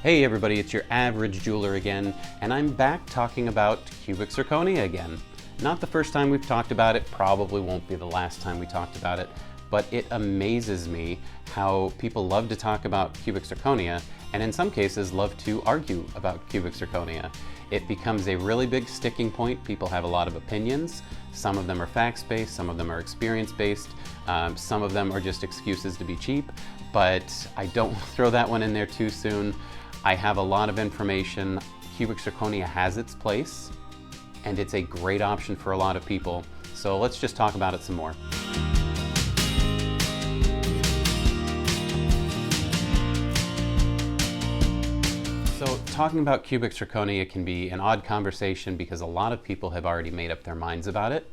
Hey everybody, it's your average jeweler again, and I'm back talking about cubic zirconia again. Not the first time we've talked about it, probably won't be the last time we talked about it, but it amazes me how people love to talk about cubic zirconia, and in some cases love to argue about cubic zirconia. It becomes a really big sticking point. People have a lot of opinions. Some of them are facts-based, some of them are experience-based, some of them are just excuses to be cheap, but I don't throw that one in there too soon. I have a lot of information. Cubic zirconia has its place, and it's a great option for a lot of people. So let's just talk about it some more. So talking about cubic zirconia can be an odd conversation because a lot of people have already made up their minds about it.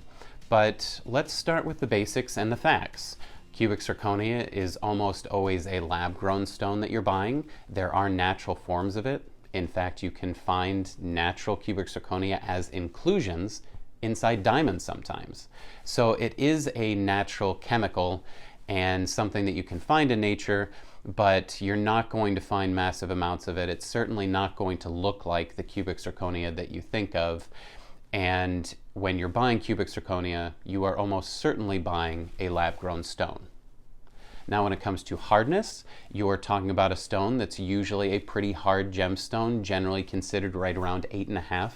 But let's start with the basics and the facts. Cubic zirconia is almost always a lab-grown stone that you're buying. There are natural forms of it. In fact, you can find natural cubic zirconia as inclusions inside diamonds sometimes. So it is a natural chemical and something that you can find in nature, but you're not going to find massive amounts of it. It's certainly not going to look like the cubic zirconia that you think of. And when you're buying cubic zirconia, you are almost certainly buying a lab-grown stone. Now, when it comes to hardness, you're talking about a stone that's usually a pretty hard gemstone, generally considered right around 8.5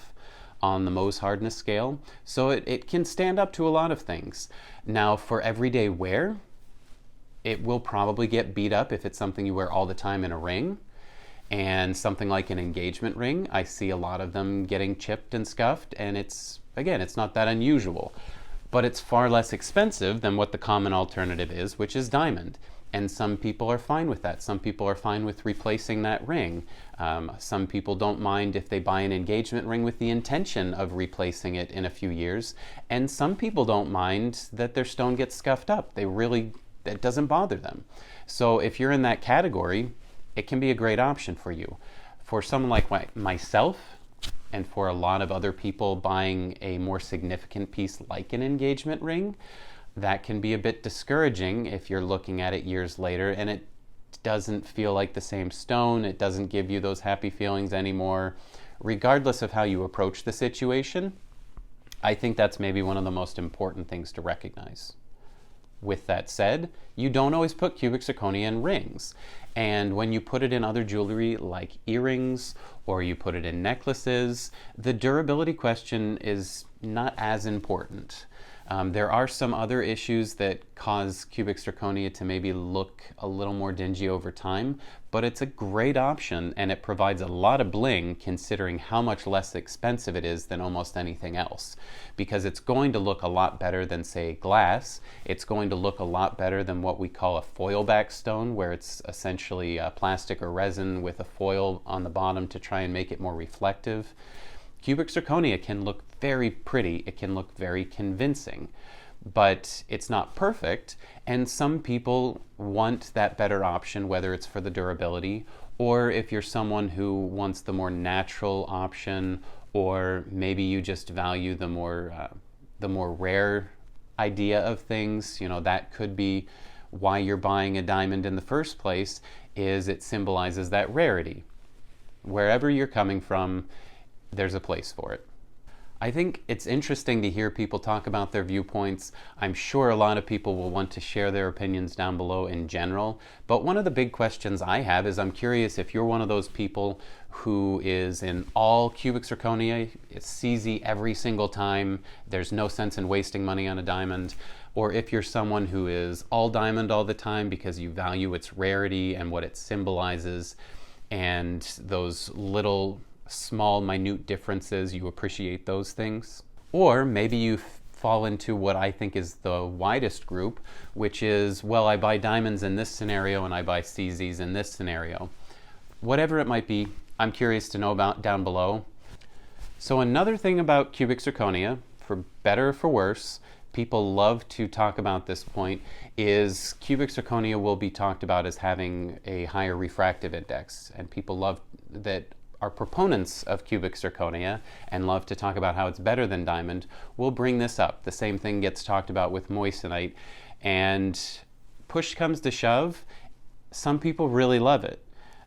on the Mohs hardness scale. So it can stand up to a lot of things. Now, for everyday wear, it will probably get beat up if it's something you wear all the time in a ring. And something like an engagement ring, I see a lot of them getting chipped and scuffed, and it's not that unusual. But it's far less expensive than what the common alternative is, which is diamond. And some people are fine with that. Some people are fine with replacing that ring. Some people don't mind if they buy an engagement ring with the intention of replacing it in a few years. And some people don't mind that their stone gets scuffed up. It doesn't bother them. So if you're in that category, it can be a great option for you. For someone like myself, and for a lot of other people buying a more significant piece like an engagement ring, that can be a bit discouraging if you're looking at it years later and it doesn't feel like the same stone, it doesn't give you those happy feelings anymore. Regardless of how you approach the situation, I think that's maybe one of the most important things to recognize. With that said, you don't always put cubic zirconia in rings. And when you put it in other jewelry like earrings or you put it in necklaces, the durability question is not as important. There are some other issues that cause cubic zirconia to maybe look a little more dingy over time, but it's a great option and it provides a lot of bling considering how much less expensive it is than almost anything else. Because it's going to look a lot better than, say, glass. It's going to look a lot better than what we call a foil back stone, where it's essentially plastic or resin with a foil on the bottom to try and make it more reflective. Cubic zirconia can look very pretty, it can look very convincing, but it's not perfect, and some people want that better option, whether it's for the durability, or if you're someone who wants the more natural option, or maybe you just value the more rare idea of things. You know, that could be why you're buying a diamond in the first place, is it symbolizes that rarity. Wherever you're coming from, there's a place for it. I think it's interesting to hear people talk about their viewpoints. I'm sure a lot of people will want to share their opinions down below in general, but one of the big questions I have is I'm curious if you're one of those people who is in all cubic zirconia, it's CZ every single time, there's no sense in wasting money on a diamond, or if you're someone who is all diamond all the time because you value its rarity and what it symbolizes and those little small, minute differences, you appreciate those things. Or maybe you fall into what I think is the widest group, which is, well, I buy diamonds in this scenario and I buy CZs in this scenario. Whatever it might be, I'm curious to know about down below. So another thing about cubic zirconia, for better or for worse, people love to talk about this point, is cubic zirconia will be talked about as having a higher refractive index, and people love that are proponents of cubic zirconia and love to talk about how it's better than diamond will bring this up. The same thing gets talked about with moissanite, and push comes to shove, some people really love it.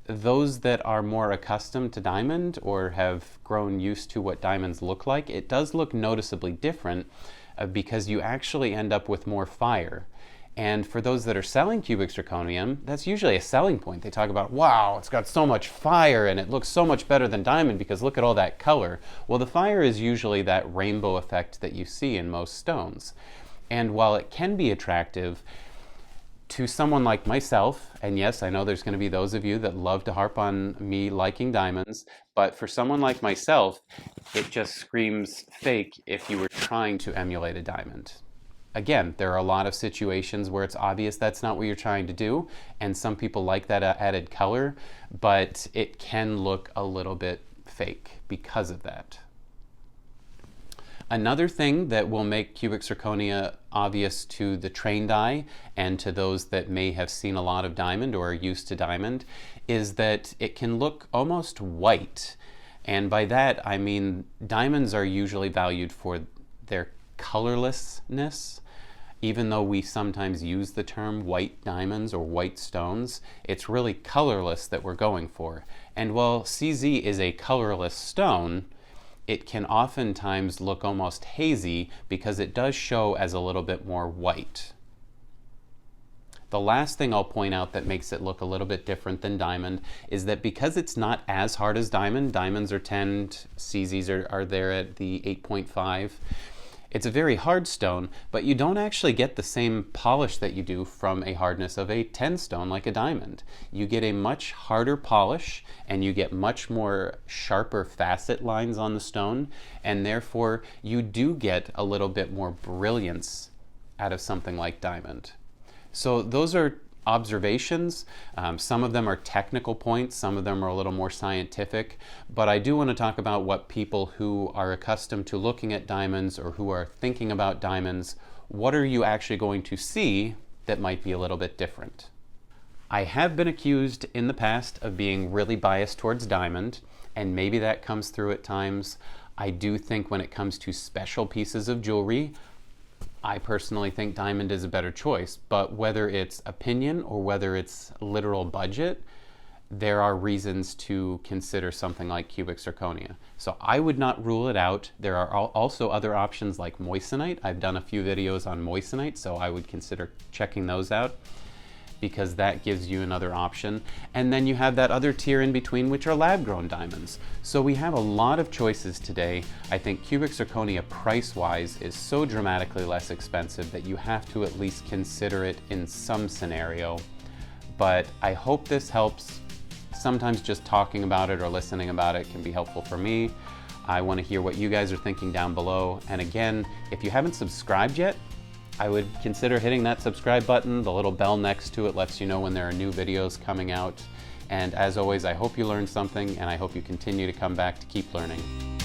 those that are more accustomed to diamond or have grown used to what diamonds look like, it does look noticeably different because you actually end up with more fire. And for those that are selling cubic zirconium, that's usually a selling point. They talk about, wow, it's got so much fire and it looks so much better than diamond because look at all that color. Well, the fire is usually that rainbow effect that you see in most stones. And while it can be attractive to someone like myself, and yes, I know there's going to be those of you that love to harp on me liking diamonds, but for someone like myself, it just screams fake if you were trying to emulate a diamond. Again, there are a lot of situations where it's obvious that's not what you're trying to do, and some people like that added color, but it can look a little bit fake because of that. Another thing that will make cubic zirconia obvious to the trained eye and to those that may have seen a lot of diamond or are used to diamond is that it can look almost white. And by that, I mean diamonds are usually valued for their colorlessness. Even though we sometimes use the term white diamonds or white stones, it's really colorless that we're going for. And while CZ is a colorless stone, it can oftentimes look almost hazy because it does show as a little bit more white. The last thing I'll point out that makes it look a little bit different than diamond is that because it's not as hard as diamond, diamonds are 10, CZs are there at the 8.5, it's a very hard stone, but you don't actually get the same polish that you do from a hardness of a 10 stone like a diamond. You get a much harder polish and you get much more sharper facet lines on the stone, and therefore you do get a little bit more brilliance out of something like diamond. So those are observations. Some of them are technical points, some of them are a little more scientific, but I do want to talk about what people who are accustomed to looking at diamonds or who are thinking about diamonds, what are you actually going to see that might be a little bit different? I have been accused in the past of being really biased towards diamond, and maybe that comes through at times. I do think when it comes to special pieces of jewelry, I personally think diamond is a better choice, but whether it's opinion or whether it's literal budget, there are reasons to consider something like cubic zirconia. So I would not rule it out. There are also other options like moissanite. I've done a few videos on moissanite, so I would consider checking those out because that gives you another option. And then you have that other tier in between, which are lab-grown diamonds. So we have a lot of choices today. I think cubic zirconia price-wise is so dramatically less expensive that you have to at least consider it in some scenario. But I hope this helps. Sometimes just talking about it or listening about it can be helpful for me. I want to hear what you guys are thinking down below. And again, if you haven't subscribed yet, I would consider hitting that subscribe button. The little bell next to it lets you know when there are new videos coming out. And as always, I hope you learned something, and I hope you continue to come back to keep learning.